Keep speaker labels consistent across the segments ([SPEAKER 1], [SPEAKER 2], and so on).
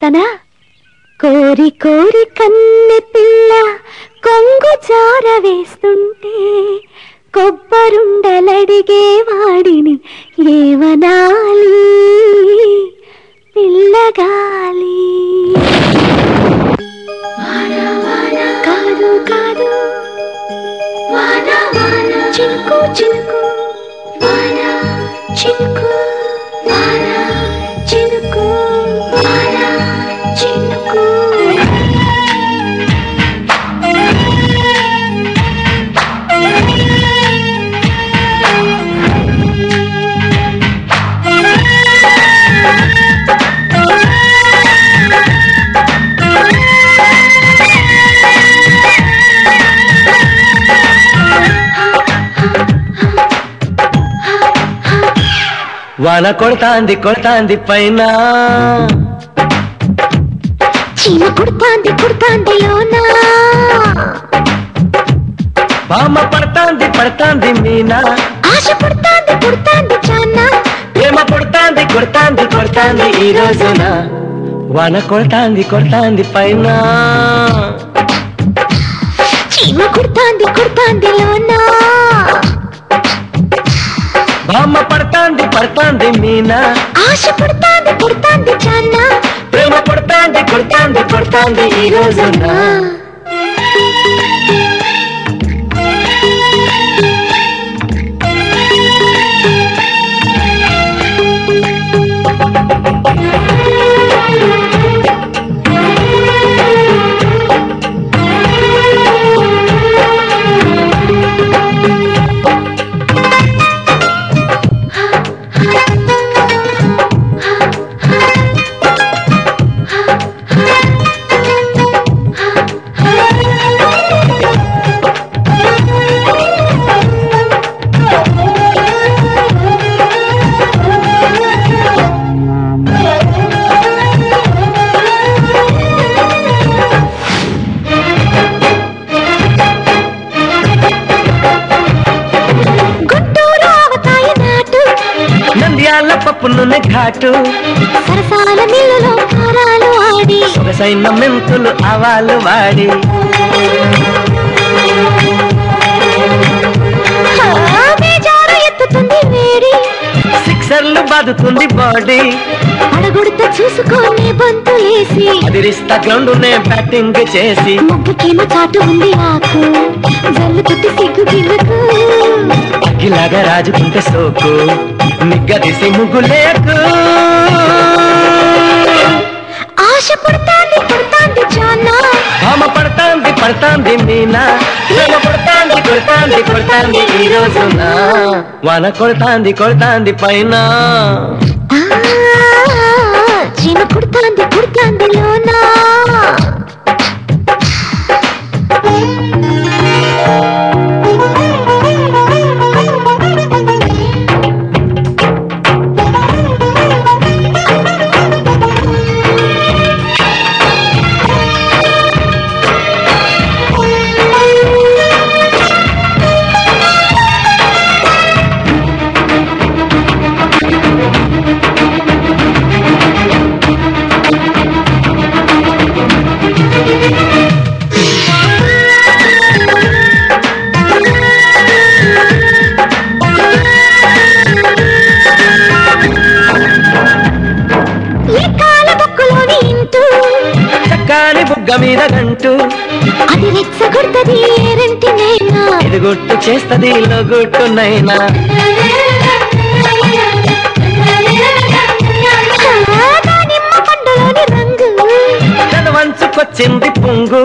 [SPEAKER 1] తనా కోరి కోరి కన్నె పిల్ల కొంగు చార వేస్తుంటే కొబ్బరుండలడిగే వాడిని ఏవనాలి పిల్లగాలి కాదు కాదు చినుకు చినుకు చినుకు చినుకు చినుకు
[SPEAKER 2] వాన కొడతాంది కొడతాంది పైన
[SPEAKER 1] చీమ కుడతాంది కుడతాంది లోన
[SPEAKER 2] బామ్మ పడతాంది పడతాంది మీనా
[SPEAKER 1] ఆశ పుడతాంది పుడతాంది చాన్న
[SPEAKER 2] ప్రేమ పుడతాంది కొడతాంది కొడతాంది ఈ రోజున వాన కొడతాంది కొడతాంది పైన
[SPEAKER 1] చీమ కుడతాంది కుడతాంది లోన
[SPEAKER 2] బామ్మ పడతాంది పడతాంది మీనా
[SPEAKER 1] ఆశ పుడతాంది పుడతాంది చాన్న
[SPEAKER 2] ప్రేమ పుడతాంది కొడతాంది కొడతాంది ఈ రోజున పప్పు నూనె ఘాటు
[SPEAKER 1] సరసాల మిల్లులో కారాలు ఆడి
[SPEAKER 2] సొగసైన మెంతులు ఆవాలు వాడి
[SPEAKER 1] బేజారు ఎత్తుతుంది వేడి
[SPEAKER 2] సిక్సర్లు బాదుతుంది బాడీ
[SPEAKER 1] అడగొడత చూసుకొని బంతులేసి
[SPEAKER 2] అదిరిస్తా గ్రౌండ్ నే బ్యాటింగ్ చేసి
[SPEAKER 1] ముగ్గుకేమో చాటు ఉంది ఆకు జల్లు తుట్టి సిగ్గు కిందకు
[SPEAKER 2] అగ్గిలాగా రాజుకుంటే సోకు నిగ్గదీసి ముగ్గులేకు
[SPEAKER 1] ఆశ పడతాంది పడతాంది చాన్న
[SPEAKER 2] బామ్మ పడతాంది పడతాంది మీనా ప్రేమ పడతాంది కొడతాంది కొడతాంది ఈ రోజున వాన కొడతాంది కొడతాంది పైన
[SPEAKER 1] చీమ కుడతాంది కుడతాంది లోన
[SPEAKER 2] బుగ్గ మీద గంటు
[SPEAKER 1] అది రెచ్చగొడుతుంది ఏరంటి నైనా
[SPEAKER 2] ఇది గుట్టు చేస్తది లొగుట్టు నైనా
[SPEAKER 1] నిమ్మ పండులోని రంగు
[SPEAKER 2] తన వంచుకొచ్చింది పొంగు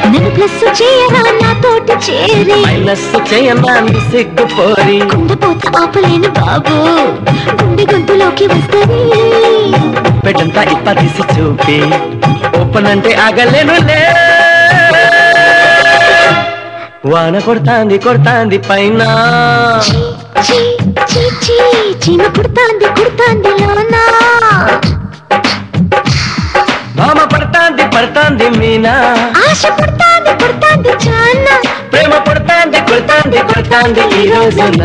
[SPEAKER 1] నన్ను ప్లస్ చేయరా నాతోటి చేరి
[SPEAKER 2] మైనస్ చేయనా సిగ్గుపోరి
[SPEAKER 1] కుండపోత ఆపలేను బాబు గుండె గొంతులోకి వస్తుంది
[SPEAKER 2] పెట్టంతా ఇప్ప తీసి చూపి ఓపెన్ అంటే ఆగలేనులే వాన కొడతాంది కొడతాంది పైన
[SPEAKER 1] చీమ కుడతాంది కుడతాంది లోన
[SPEAKER 2] బామ్మ పడతాంది పడతాంది మీనా
[SPEAKER 1] ఆశ పుడతాంది పుడతాంది చాన్న
[SPEAKER 2] ప్రేమ పడతాంది కొడతాంది కొడతాంది ఈ రోజున